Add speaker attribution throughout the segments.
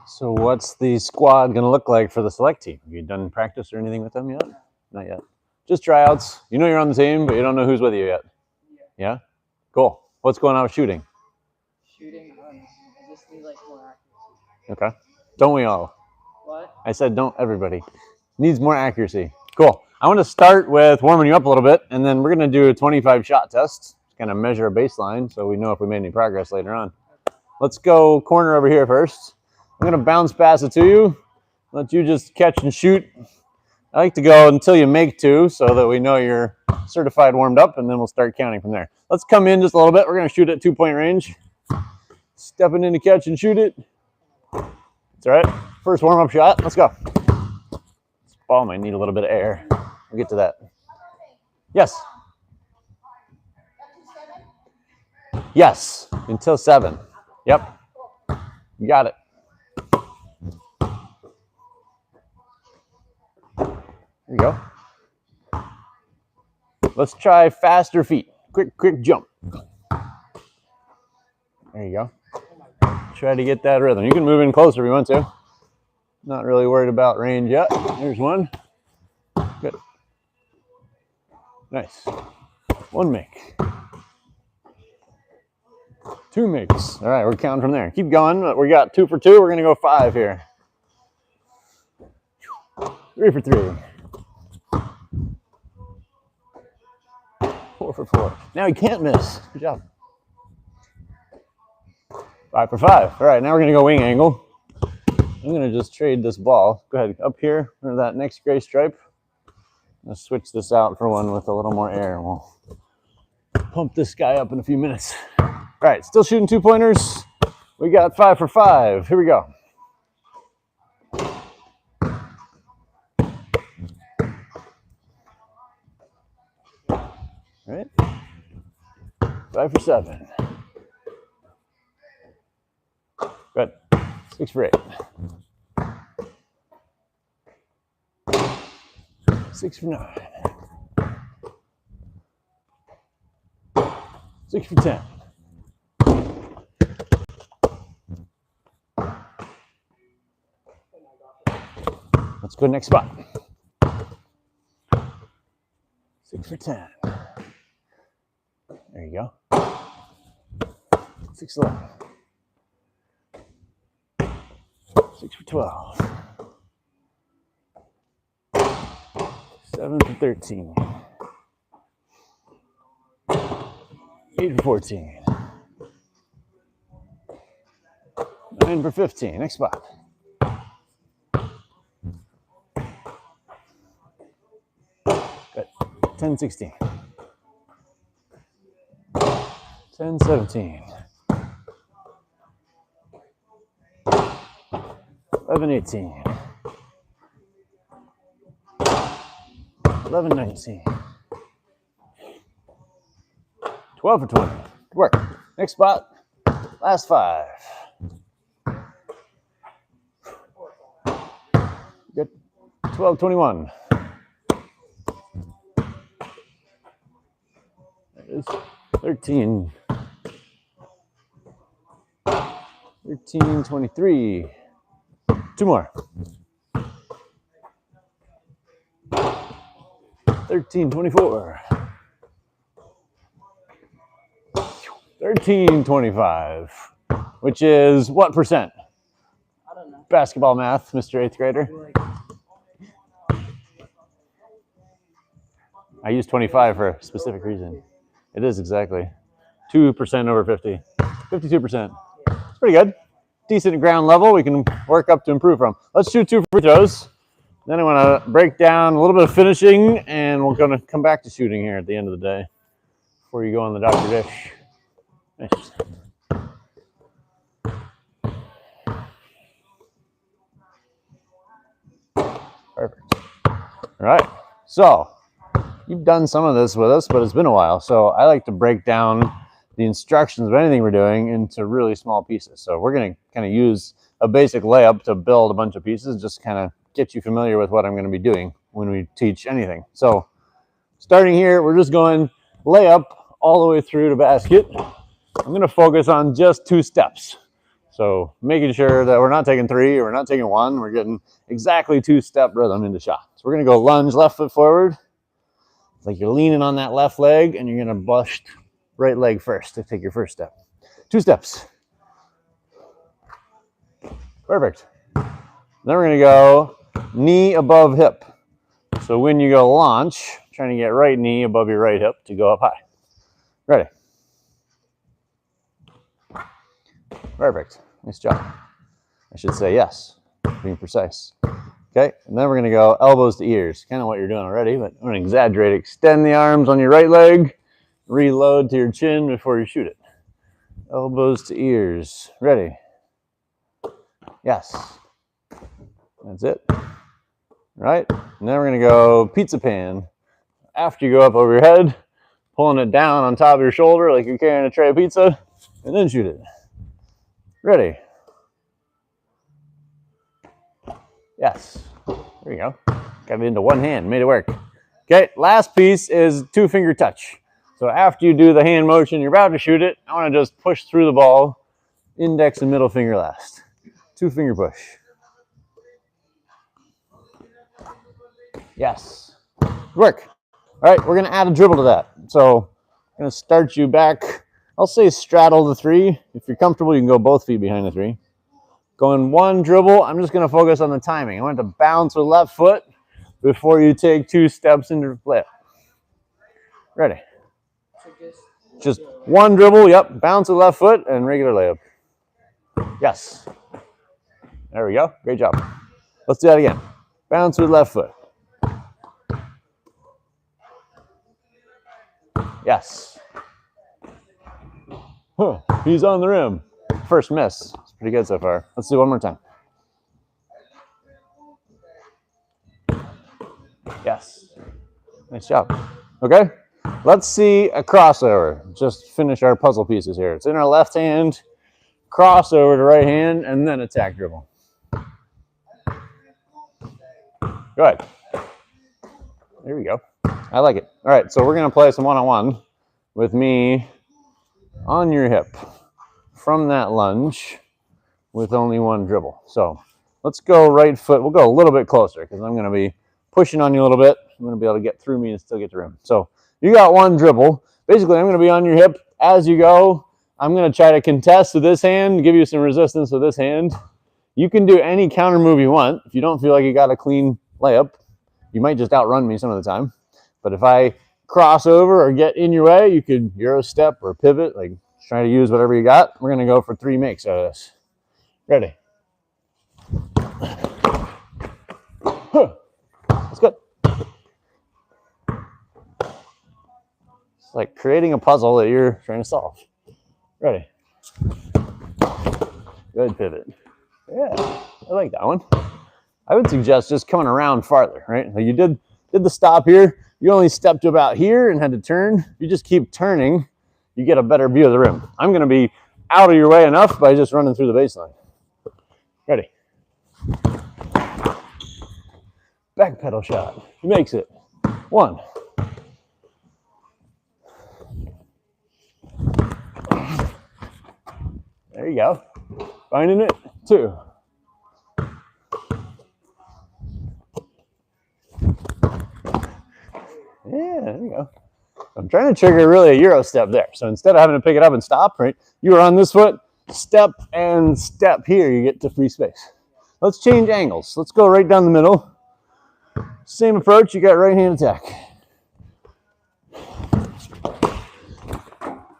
Speaker 1: So what's the squad going to look like for the select team? Have you done practice or anything with them yet? Not yet. Just tryouts. You know you're on the team, but you don't know who's with you yet. Yeah? Cool. What's going on with shooting?
Speaker 2: Shooting, I just need like more accuracy.
Speaker 1: Okay. Don't we all?
Speaker 2: What?
Speaker 1: I said don't everybody. Needs more accuracy. Cool. I want to start with warming you up a little bit, and then we're going to do a 25 shot test, kind of measure a baseline so we know if we made any progress later on. Let's go corner over here first. I'm going to bounce pass it to you. Let you just catch and shoot. I like to go until you make two so that we know you're certified warmed up, and then we'll start counting from there. Let's come in just a little bit. We're going to shoot at 2-point range. Stepping in to catch and shoot it. It's all right. First warm-up shot. Let's go. This ball might need a little bit of air. We'll get to that. Yes. Yes, until 7. Yep. You got it. There you go. Let's try faster feet. Quick jump. There you go. Try to get that rhythm. You can move in closer if you want to. Not really worried about range yet. There's one. Good. Nice. 1 make. 2 makes. All right, we're counting from there. Keep going. We got 2 for 2. We're going to go 5 here. 3 for 3. 4 for 4. Now he can't miss. Good job. 5 for 5. All right, now we're going to go wing angle. I'm going to just trade this ball. Go ahead, up here, or that next gray stripe. Let's switch this out for one with a little more air. We'll pump this guy up in a few minutes. All right, still shooting 2-pointers. We got 5 for 5. Here we go. All right. 5 for 7. Good. 6 for 8. 6 for 9. 6 for 10. Let's go next spot. 6 for 10. There you go. 6 for 11. 6 for 12. 7 for 13. 8 for 14. 9 for 15. Next spot. Good. 10, 16. 10, 17. 11, 18. 11, 19. 12 for 20. Good work. Next spot. Last 5. Good. 12, 21. There it is. 13. 13, 23. 2 more. 13, 24. 13, 25. Which is what percent?
Speaker 2: I don't know.
Speaker 1: Basketball math, Mr. 8th grader. I use 25 for a specific reason. It is exactly 2% over 50. 52%. It's pretty good. Decent at ground level. We can work up to improve from. Let's shoot 2 free throws. Then I want to break down a little bit of finishing, and we're going to come back to shooting here at the end of the day before you go on the Dr. Dish. Nice. Perfect. All right. So you've done some of this with us, but it's been a while. So I like to break down the instructions of anything we're doing into really small pieces. So we're going to kind of use a basic layup to build a bunch of pieces, just kind of get you familiar with what I'm going to be doing when we teach anything. So starting here, we're just going layup all the way through to basket. I'm going to focus on just 2 steps. So making sure that we're not taking 3 or we're not taking 1, we're getting exactly 2-step rhythm into shot. So we're gonna go lunge left foot forward. It's like you're leaning on that left leg and you're gonna bust right leg first to take your first step. 2 steps. Perfect. Then we're gonna go knee above hip. So when you go launch, trying to get right knee above your right hip to go up high. Ready. Perfect. Nice job. I should say yes, being precise. Okay, and then we're gonna go elbows to ears. Kind of what you're doing already, but I'm gonna exaggerate. Extend the arms on your right leg, reload to your chin before you shoot it. Elbows to ears. Ready. Yes. That's it. Right? And then we're gonna go pizza pan. After you go up over your head, pulling it down on top of your shoulder like you're carrying a tray of pizza, and then shoot it. Ready. Yes. There you go. Got it into one hand, made it work. Okay, last piece is 2-finger touch. So after you do the hand motion, you're about to shoot it, I wanna just push through the ball, index and middle finger last. 2-finger push. Yes. Work. All right, we're gonna add a dribble to that. So I'm gonna start you back. I'll say straddle the 3. If you're comfortable, you can go both feet behind the 3. Going 1 dribble, I'm just gonna focus on the timing. I want to bounce with left foot before you take 2 steps into the flip. Ready.
Speaker 2: So
Speaker 1: Just 1 dribble, yep, bounce with left foot and regular layup. Yes. There we go, great job. Let's do that again. Bounce with left foot. Yes. Huh, he's on the rim. First miss. It's pretty good so far. Let's do one more time. Yes. Nice job. Okay, let's see a crossover. Just finish our puzzle pieces here. It's in our left hand, crossover to right hand, and then attack dribble. Go ahead. There we go. I like it. All right, so we're gonna play some one-on-one with me on your hip from that lunge with only 1 dribble. So let's go right foot. We'll go a little bit closer because I'm gonna be pushing on you a little bit. I'm gonna be able to get through me and still get to rim. So you got 1 dribble. Basically, I'm gonna be on your hip as you go. I'm gonna try to contest with this hand, give you some resistance with this hand. You can do any counter move you want. If you don't feel like you got a clean layup, you might just outrun me some of the time. But if I cross over or get in your way, you could Euro step or pivot, like try to use whatever you got. We're gonna go for 3 makes out of this. Ready? That's good. It's like creating a puzzle that you're trying to solve. Ready? Good pivot. Yeah, I like that one. I would suggest just coming around farther, right? Like you did the stop here. You only stepped to about here and had to turn. You just keep turning, you get a better view of the rim. I'm gonna be out of your way enough by just running through the baseline. Ready? Back pedal shot. He makes it. 1. There you go. Finding it. 2. Yeah, there you go. I'm trying to trigger really a Euro step there. So instead of having to pick it up and stop, right, you are on this foot, step and step here, you get to free space. Let's change angles. Let's go right down the middle. Same approach, you got right hand attack.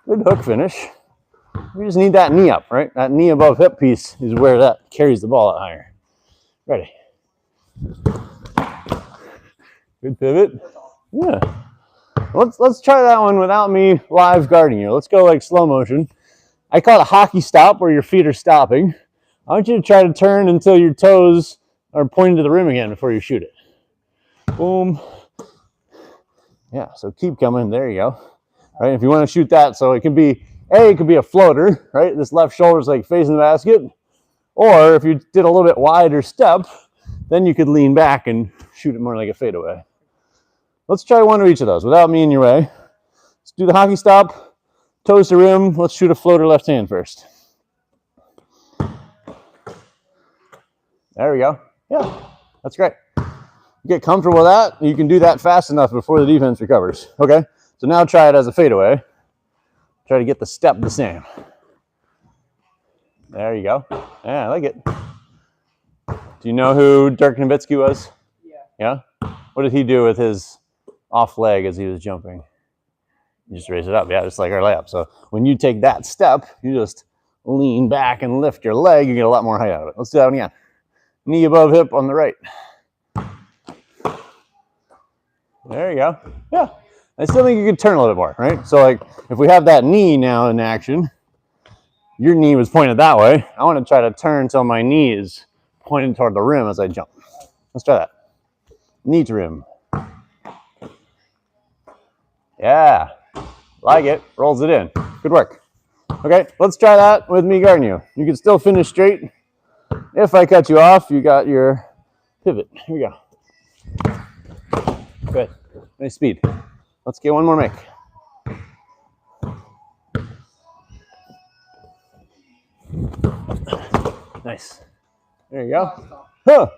Speaker 1: Good hook finish. We just need that knee up, right? That knee above hip piece is where that carries the ball out higher. Ready. Good pivot. Yeah. Let's try that one without me live guarding you. Let's go like slow motion. I call it a hockey stop where your feet are stopping. I want you to try to turn until your toes are pointing to the rim again before you shoot it. Boom. Yeah, so keep coming. There you go. Right, if you want to shoot that, so it could be a floater, right? This left shoulder is like facing the basket. Or if you did a little bit wider step, then you could lean back and shoot it more like a fadeaway. Let's try one of each of those without me in your way. Let's do the hockey stop, toes to rim. Let's shoot a floater left hand first. There we go. Yeah, that's great. Get comfortable with that. You can do that fast enough before the defense recovers. Okay, so now try it as a fadeaway. Try to get the step the same. There you go. Yeah, I like it. Do you know who Dirk Nowitzki was?
Speaker 2: Yeah.
Speaker 1: Yeah? What did he do with his off leg as he was jumping? You just raise it up. Yeah, just like our layup. So when you take that step, you just lean back and lift your leg. You get a lot more height out of it. Let's do that one again. Knee above hip on the right. There you go. Yeah. I still think you could turn a little bit more, right? So like if we have that knee now in action, your knee was pointed that way. I want to try to turn until my knee is pointed toward the rim as I jump. Let's try that. Knee to rim. Yeah. Like it. Rolls it in. Good work. Okay, let's try that with me guarding you. You can still finish straight. If I cut you off, you got your pivot. Here we go. Good. Nice speed. Let's get one more make. Nice. There you go. Huh.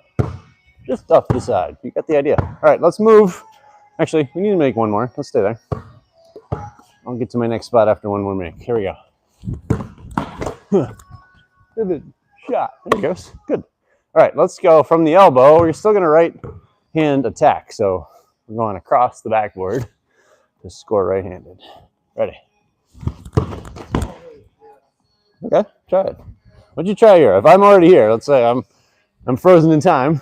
Speaker 1: Just off the side. You got the idea. All right, let's move. Actually, we need to make one more. Let's stay there. I'll get to my next spot after one more make. Here we go. Huh. Pivot. Shot. There it goes. Good. All right, let's go from the elbow. We're still going to right hand attack. So we're going across the backboard to score right-handed. Ready? Okay, try it. What'd you try here? If I'm already here, let's say I'm frozen in time,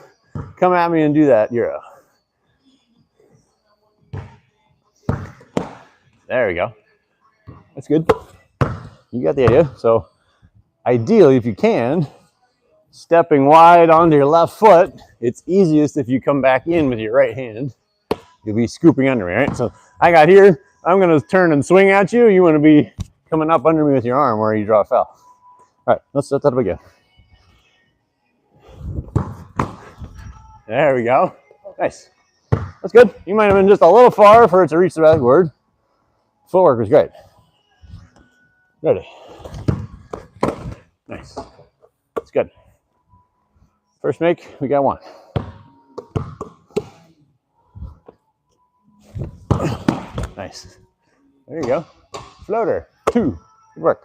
Speaker 1: come at me and do that Euro. There we go. That's good. You got the idea. So ideally, if you can, stepping wide onto your left foot, it's easiest if you come back in with your right hand. You'll be scooping under me, right? So I got here, I'm gonna turn and swing at you. You wanna be coming up under me with your arm where you draw a foul. All right, let's set that up again. There we go. Nice. That's good. You might have been just a little far for it to reach the backboard. Footwork was great. Ready. Nice. That's good. First make, we got one. Nice. There you go. Floater. 2. Good work.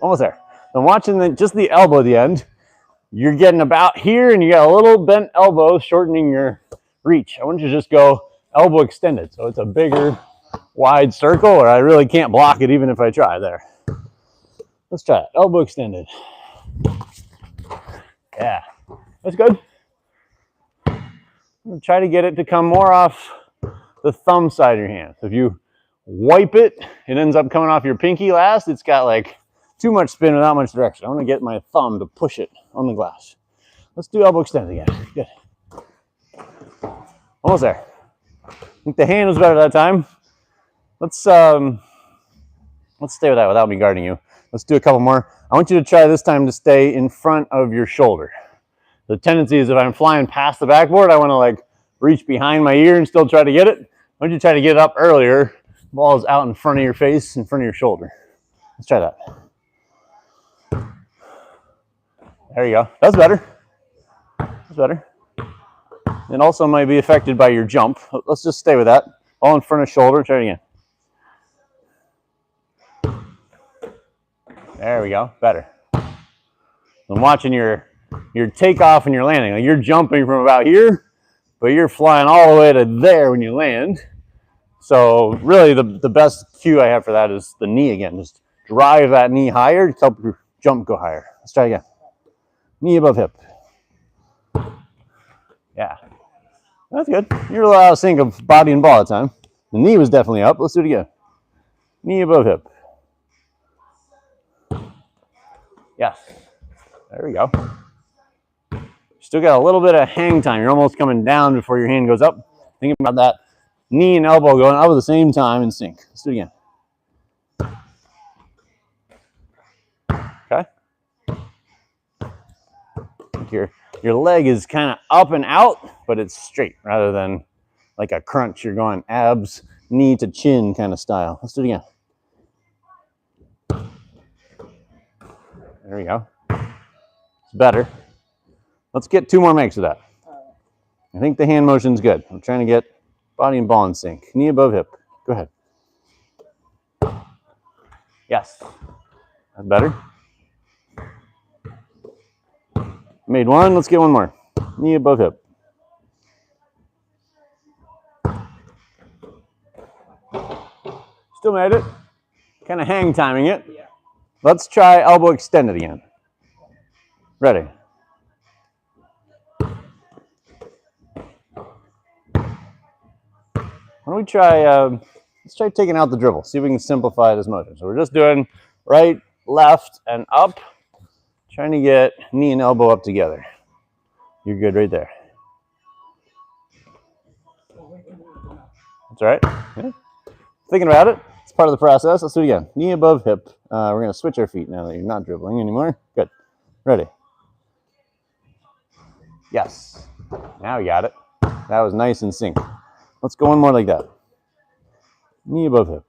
Speaker 1: Almost there. I'm watching just the elbow at the end. You're getting about here and you got a little bent elbow shortening your reach. I want you to just go elbow extended. So it's a bigger, wide circle, or I really can't block it even if I try. There. Let's try it. Elbow extended. Yeah. That's good. Try to get it to come more off the thumb side of your hand. So if you wipe it, it ends up coming off your pinky last. It's got like too much spin without much direction. I want to get my thumb to push it on the glass. Let's do elbow extended again. Good. Almost there. I think the hand was better that time. Let's stay with that without me guarding you. Let's do a couple more. I want you to try this time to stay in front of your shoulder. The tendency is if I'm flying past the backboard, I want to like reach behind my ear and still try to get it. Why don't you try to get it up earlier? The ball is out in front of your face, in front of your shoulder. Let's try that. There you go. That's better. That's better. It also might be affected by your jump. Let's just stay with that. All in front of shoulder. Try it again. There we go. Better. I'm watching your takeoff and your landing. Like you're jumping from about here, but you're flying all the way to there when you land. So really the best cue I have for that is the knee again. Just drive that knee higher to help your jump go higher. Let's try again. Knee above hip. Yeah. That's good. You're a little out of sync of body and ball at the time. The knee was definitely up. Let's do it again. Knee above hip. Yes. There we go. Still got a little bit of hang time. You're almost coming down before your hand goes up. Think about that knee and elbow going up at the same time in sync. Let's do it again. Okay. Your leg is kind of up and out, but it's straight rather than like a crunch. You're going abs, knee to chin kind of style. Let's do it again. There we go. It's better. Let's get 2 more makes of that. I think the hand motion's good. I'm trying to get body and ball in sync. Knee above hip. Go ahead. Yes. That's better. Made 1. Let's get 1 more. Knee above hip. Still made it. Kind of hang timing it.
Speaker 2: Yeah.
Speaker 1: Let's try elbow extended again. Ready. Why don't we try, let's try taking out the dribble. See if we can simplify this motion. So we're just doing right, left, and up. Trying to get knee and elbow up together. You're good right there. That's all right. Yeah. Thinking about it. It's part of the process. Let's do it again. Knee above hip. We're going to switch our feet now that you're not dribbling anymore. Good. Ready. Yes. Now you got it. That was nice and sync. Let's go 1 more like that. Knee above hip.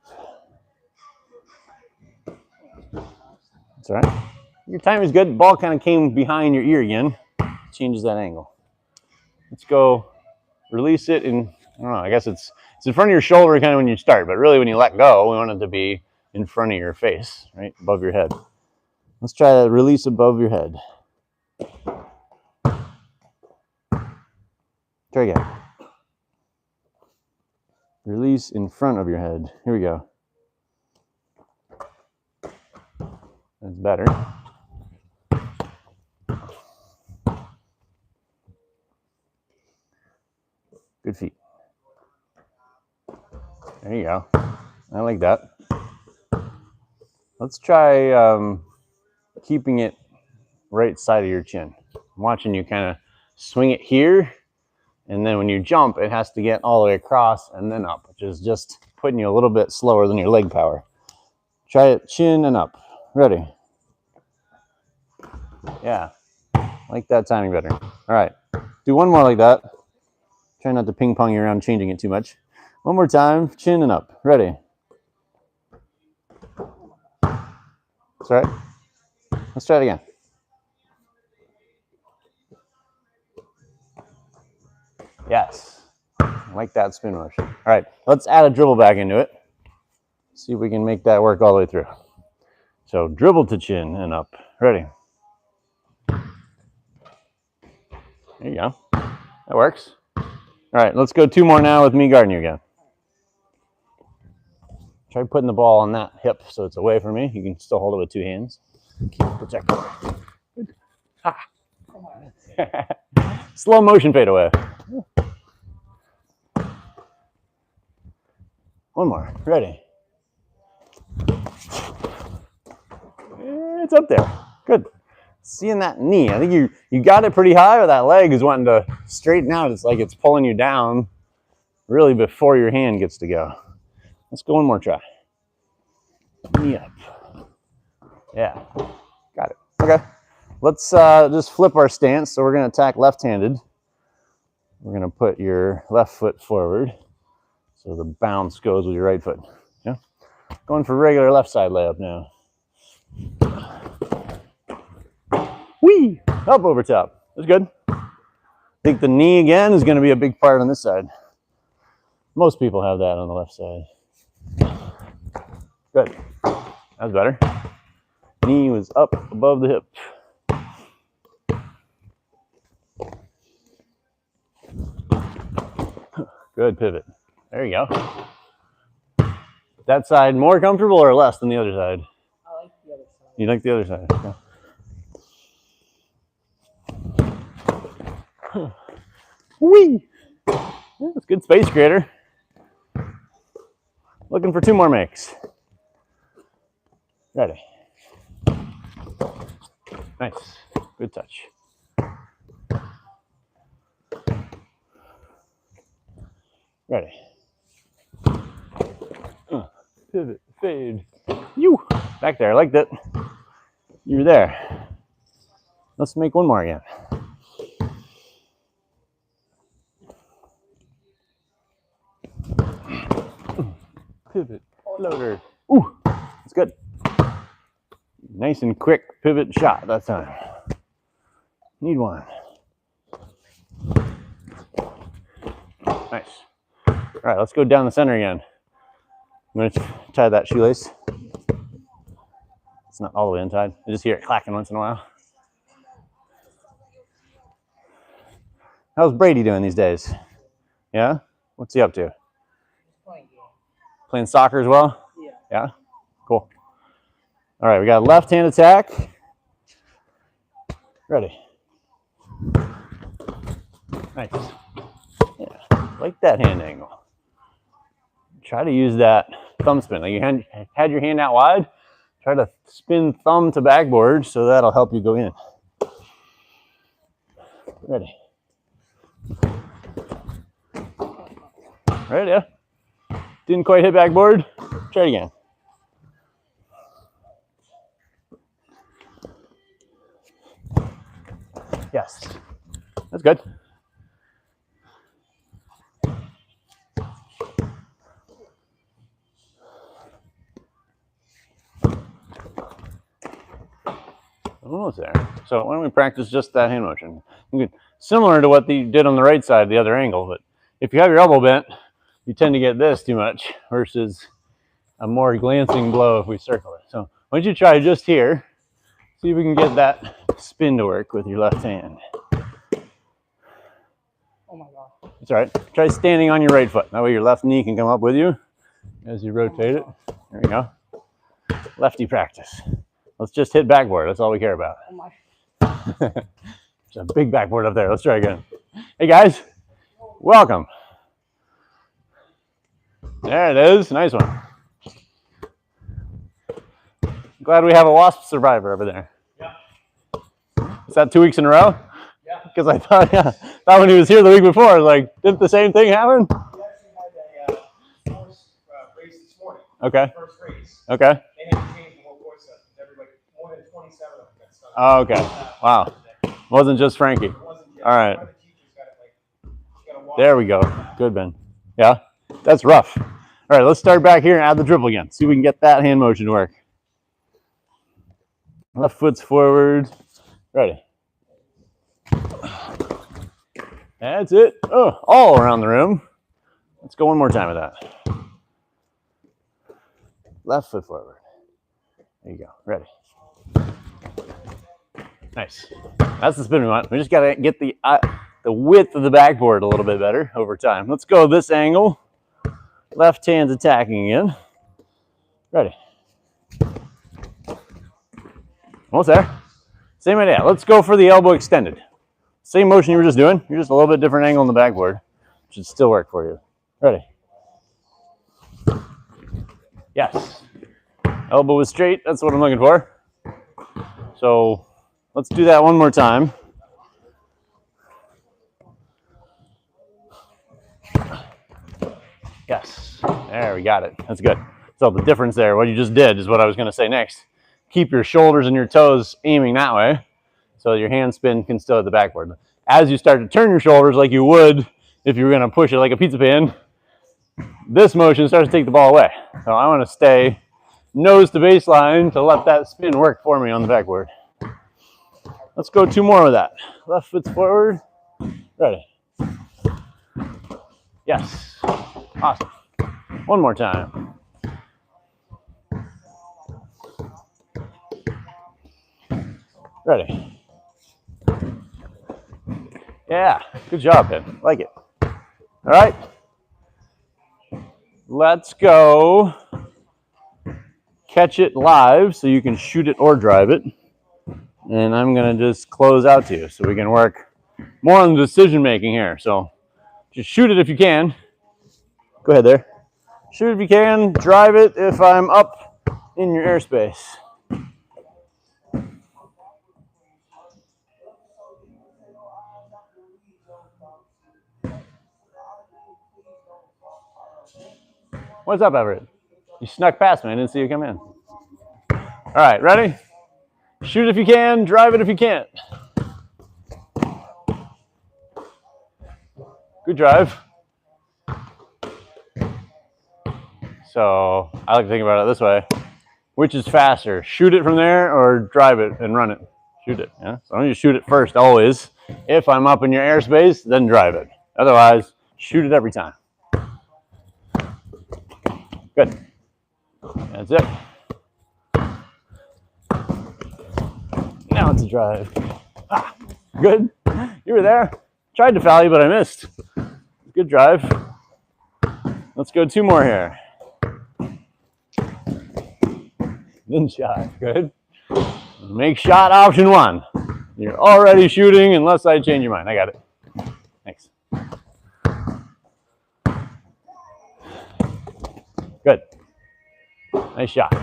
Speaker 1: That's all right. Your timing is good. Ball kind of came behind your ear again. Changes that angle. Let's go release it in, I don't know, I guess it's in front of your shoulder kind of when you start, but really when you let go, we want it to be in front of your face, right? Above your head. Let's try that release above your head. Try again. Release in front of your head. Here we go. That's better. Good feet. There you go. I like that. Let's try keeping it right side of your chin. I'm watching you kind of swing it here, and then when you jump, it has to get all the way across and then up, which is just putting you a little bit slower than your leg power. Try it chin and up. Ready? Yeah, like that timing better. All right, do 1 more like that. Try not to ping pong you around changing it too much. 1 more time, chin and up. Ready? That's right. Let's try it again. Yes. I like that spin motion. All right, let's add a dribble back into it. See if we can make that work all the way through. So dribble to chin and up. Ready? There you go. That works. All right, let's go 2 more now with me guarding you again. Try putting the ball on that hip so it's away from me. You can still hold it with 2 hands. Keep it protected. Good. Ah. Slow motion fade away. 1 more. Ready? It's up there. Good. Seeing that knee. I think you got it pretty high, or that leg is wanting to straighten out. It's like it's pulling you down really before your hand gets to go. Let's go 1 more try. Knee up. Yeah. Got it. Okay. Let's just flip our stance. So we're going to attack left-handed. We're going to put your left foot forward. So the bounce goes with your right foot. Yeah. Going for regular left side layup now. Whee! Up over top. That's good. I think the knee again is going to be a big part on this side. Most people have that on the left side. Good. That's better. Knee was up above the hip. Good pivot. There you go. That side more comfortable or less than the other side?
Speaker 2: I like the other side.
Speaker 1: You like the other side? Yeah. Whee! Yeah, that's good space creator. Looking for 2 more makes. Ready. Nice. Good touch. Ready. Pivot, fade. You back there. I like that. You're there. Let's make 1 more again. Pivot, floater. Ooh, that's good. Nice and quick pivot shot that time. Need one. Nice. All right, let's go down the center again. I'm going to tie that shoelace. It's not all the way untied. I just hear it clacking once in a while. How's Brady doing these days? Yeah? What's he up to? Playing soccer as well?
Speaker 2: Yeah.
Speaker 1: Yeah? Cool. All right, we got a left hand attack. Ready. Nice. Yeah, like that hand angle. Try to use that thumb spin. Like you had your hand out wide, try to spin thumb to backboard so that'll help you go in. Ready. Ready, yeah? Didn't quite hit backboard. Try it again. Yes. That's good. Almost there. So why don't we practice just that hand motion? You can, similar to what you did on the right side, the other angle, but if you have your elbow bent, you tend to get this too much versus a more glancing blow if we circle it. So why don't you try just here, see if we can get that spin to work with your left hand.
Speaker 2: Oh my god.
Speaker 1: It's all right. Try standing on your right foot. That way your left knee can come up with you as you rotate it. There we go. Lefty practice. Let's just hit backboard. That's all we care about.
Speaker 2: Oh my.
Speaker 1: There's a big backboard up there. Let's try again. Hey guys, welcome. There it is. Nice one. Glad we have a wasp survivor over there.
Speaker 3: Yeah.
Speaker 1: Is that 2 weeks in a row?
Speaker 3: Yeah.
Speaker 1: Because I thought, thought when he was here the week before, like, didn't the same thing happen?
Speaker 3: We actually had a horse race this morning.
Speaker 1: Okay.
Speaker 3: First race.
Speaker 1: Okay.
Speaker 3: They had to change the whole course up. Everybody, more than 27 of them got stuck.
Speaker 1: Oh, okay. Wow. Wasn't just Frankie. All right. There we go. Good, Ben. Yeah, that's rough. All right, let's start back here and add the dribble again. See if we can get that hand motion to work. Left foot's forward. Ready. That's it. Oh, all around the room. Let's go one more time with that. Left foot forward. There you go. Ready. Nice. That's the spin we want. We just got to get the width of the backboard a little bit better over time. Let's go this angle. Left hand's attacking again. Ready. Almost there. Same idea. Let's go for the elbow extended. Same motion you were just doing. You're just a little bit different angle on the backboard. Should still work for you. Ready. Yes. Elbow is straight. That's what I'm looking for. So let's do that one more time. Yes. There, we got it. That's good. So the difference there, what you just did is what I was going to say next. Keep your shoulders and your toes aiming that way so your hand spin can still hit the backboard. As you start to turn your shoulders like you would if you were going to push it like a pizza pan, this motion starts to take the ball away. So I want to stay nose to baseline to let that spin work for me on the backboard. Let's go 2 more with that. Left foot's forward. Ready. Yes. Awesome. One more time. Ready. Yeah, good job, Ben. Like it. All right. Let's go catch it live so you can shoot it or drive it. And I'm going to just close out to you so we can work more on the decision making here. So just shoot it if you can. Go ahead there. Shoot it if you can. Drive it if I'm up in your airspace. What's up, Everett? You snuck past me. I didn't see you come in. All right, ready? Shoot if you can. Drive it if you can't. Good drive. So I like to think about it this way. Which is faster, shoot it from there or drive it and run it? Shoot it, yeah? So I'm gonna shoot it first always. If I'm up in your airspace, then drive it. Otherwise, shoot it every time. Good. That's it. Now it's a drive. Ah, good. You were there. Tried to foul you, but I missed. Good drive. Let's go 2 more here. Then shot. Good. Make shot option 1. You're already shooting unless I change your mind. I got it. Thanks. Good. Nice shot.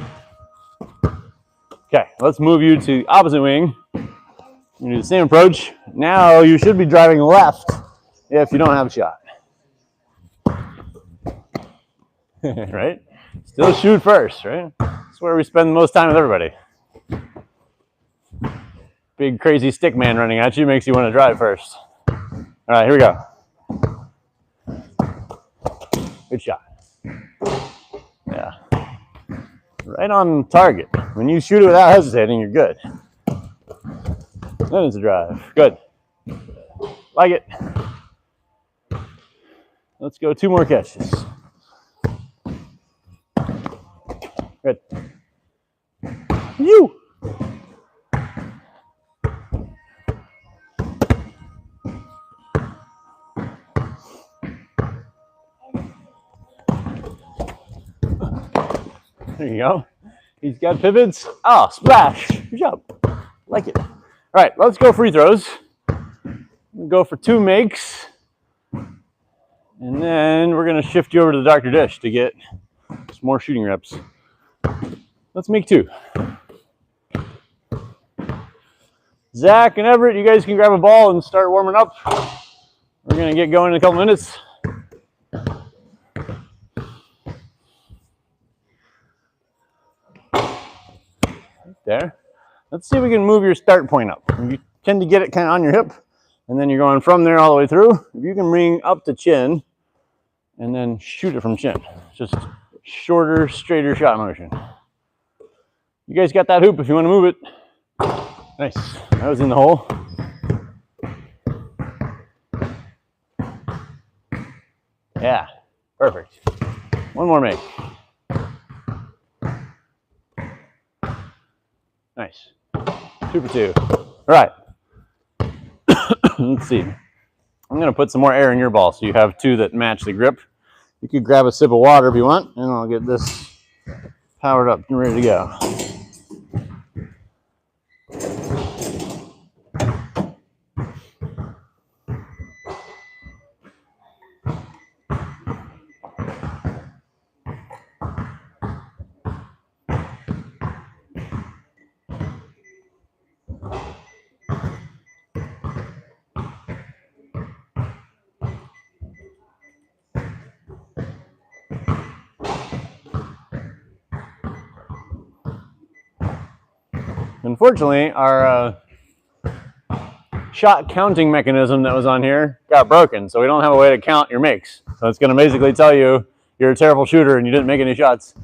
Speaker 1: Okay, let's move you to opposite wing. You do the same approach. Now you should be driving left if you don't have a shot. Right? Still shoot first, right? That's where we spend the most time with everybody. Big crazy stick man running at you makes you want to drive first. All right, here we go. Good shot. Yeah. Right on target. When you shoot it without hesitating, you're good. Then it's a drive. Good. Like it. Let's go 2 more catches. Good. You. There you go. He's got pivots. Oh, splash. Good job. Like it. All right, let's go free throws. We'll go for 2 makes. And then we're going to shift you over to the Dr. Dish to get some more shooting reps. Let's make 2. Zach and Everett, you guys can grab a ball and start warming up. We're going to get going in a couple minutes. There. Let's see if we can move your start point up. You tend to get it kind of on your hip, and then you're going from there all the way through. If you can bring up to chin, and then shoot it from chin. Just shorter, straighter shot motion. You guys got that hoop if you want to move it. Nice. That was in the hole. Yeah, perfect. 1 more make. Nice. 2 for 2. All right. Let's see. I'm going to put some more air in your ball so you have 2 that match the grip. You could grab a sip of water if you want, and I'll get this powered up and ready to go. Unfortunately, our shot counting mechanism that was on here got broken, so we don't have a way to count your makes. So it's going to basically tell you you're a terrible shooter and you didn't make any shots.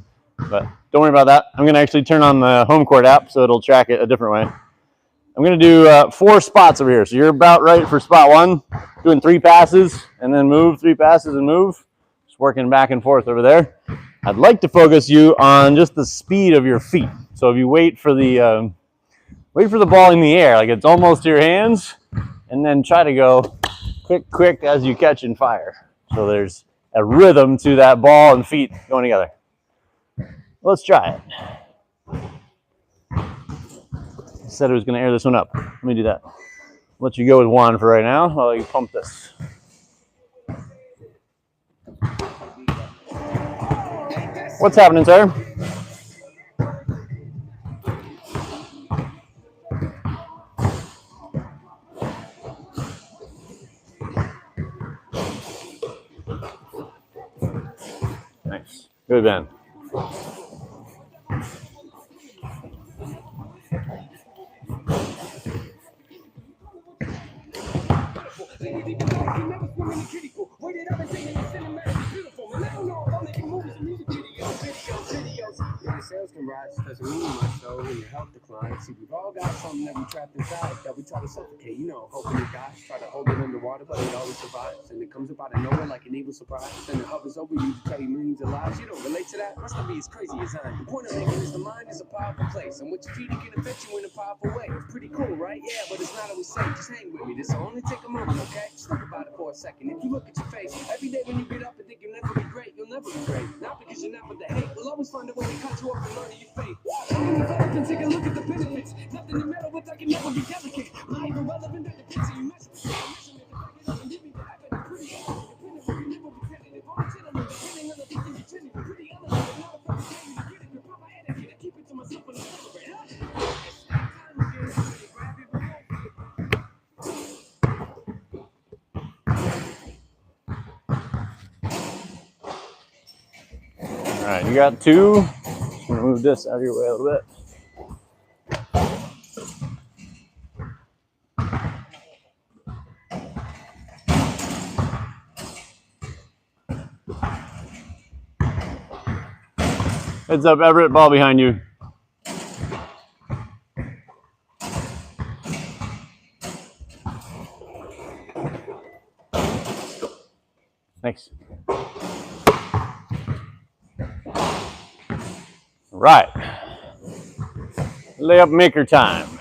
Speaker 1: But don't worry about that. I'm going to actually turn on the home court app so it'll track it a different way. I'm going to do 4 spots over here. So you're about right for spot 1, doing 3 passes and then move, 3 passes and move. Just working back and forth over there. I'd like to focus you on just the speed of your feet. So if you wait for the ball in the air, like it's almost to your hands, and then try to go quick as you catch and fire. So there's a rhythm to that ball and feet going together. Let's try it. I said I was going to air this one up. Let me do that. Let you go with 1 for right now while you pump this. What's happening, sir? Nice. Good, Ben.
Speaker 4: bragging rights doesn't mean much though when your health declines. See, we've all got something that we trapped inside that we try to suffocate, you know, hoping it dies. Try to hold it underwater, but it always survives. And it comes up out of nowhere like an evil surprise. Then it hovers over you to tell you millions of lies. You don't relate to that? Must not be as crazy as I am. The point I'm making is the mind is a powerful place, and what you feed it can affect you in a powerful way. It's pretty cool, right? Yeah, but it's not always safe. Just hang with me. This will only take a moment, okay? Just think about it for a second. If you look at your face every day when you get up and think you'll never be great, you'll never be great. Not because you're not with the hate. We'll always find a way to cut you off and murder your fate. And take a look at the benefits. Nothing in the middle, but that can never be delicate. Not even relevant at the picture you mess with.
Speaker 1: All right, you got two. Just gonna move this out of your way a little bit. Heads up, Everett, ball behind you. Thanks. Right. Layup maker time.